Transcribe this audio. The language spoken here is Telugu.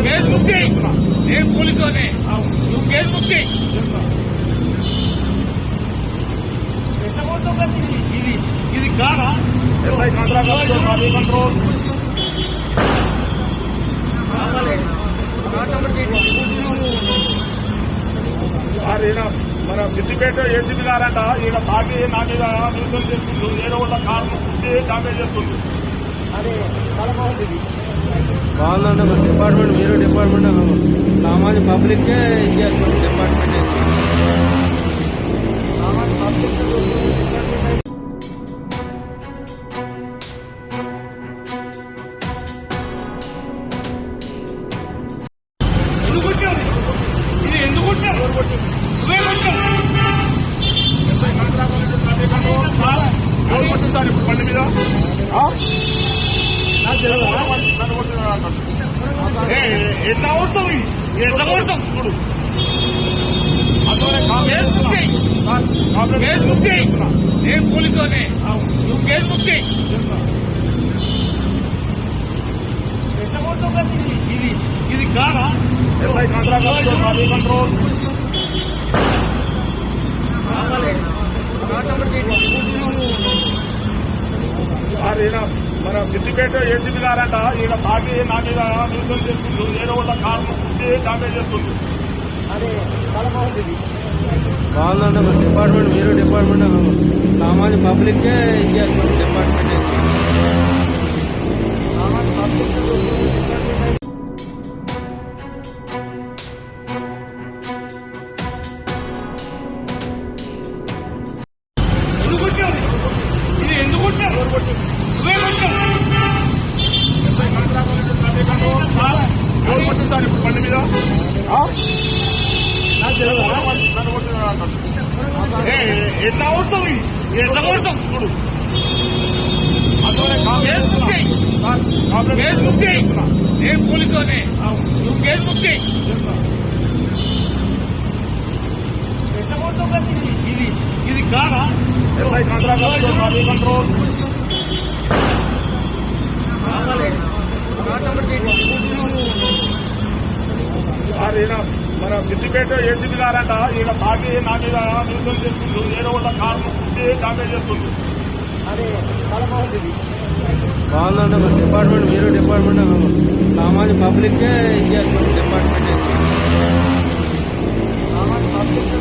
కేసు బుక్ చేయి. నేను పోలీసునే, నువ్వు కేసు బుక్ చేయి. ఇది కాదా కంట్రోల్ మన సిద్దిపేట ఏసీబీ గారంట ఈయన తాగి నా మీద నిరసన చేస్తుంది. ఏదో ఒక కారణం పుట్టి డామేజ్ చేస్తుంది. బాగుందండి మన డిపార్ట్మెంట్, మీరు డిపార్ట్మెంట్ సామాన్య పబ్లిక్కే ఇచ్చేస్తాం డిపార్ట్మెంట్. సామాన్య పబ్లిక్ ఇది ఎందుకు కొట్టావు? నువ్వే కొట్టావు. సార్ ఇప్పుడు బండి మీద ఎట్లా కొడతావు? ఎట్లా కొడతావు? చూడు కేసు బుక్ చేయి. కేసు బుక్ చేయి. నేను పోలీసునే, నువ్వు కేసు బుక్ చేయి. ఎట్లా కొడతావు? ఇది కాదా కంట్రోల్ మన సిద్దిపేట ఏసీబీ గారంట ఈయన తాగి నా మీద నిరసన చేస్తుంది. ఏదో ఒక కారణం పుట్టి డామేజ్ చేస్తుంది. బాగుందండి మన డిపార్ట్మెంట్, మీరు డిపార్ట్మెంట్ సామాన్య పబ్లిక్కే ఇచ్చేస్తాం డిపార్ట్మెంట్. సామాన్య పబ్లిక్ ఇది ఎందుకు కొట్టావు? నువ్వే కొట్టావు. సార్ ఇప్పుడు బండి మీద ఎట్లా కొడతావు? ఎట్లా కొడతావు? చూడు కేసు బుక్ చేయి. కేసు బుక్ చేయి. నేను పోలీసునే, నువ్వు కేసు బుక్ చేయి. ఎట్లా కొడతావు? ఇది కాదా కంట్రోల్ మన సిద్దిపేట ఏసీబీ గారంట ఈయన తాగి నా మీద నిరసన చేస్తుంది. ఏదో ఒక కారణం పుట్టి డామేజ్ చేస్తుంది. బాగుందండి మన డిపార్ట్మెంట్, మీరు డిపార్ట్మెంట్ సామాన్య పబ్లిక్కే ఇచ్చేస్తాం డిపార్ట్మెంట్. సామాన్య పబ్లిక్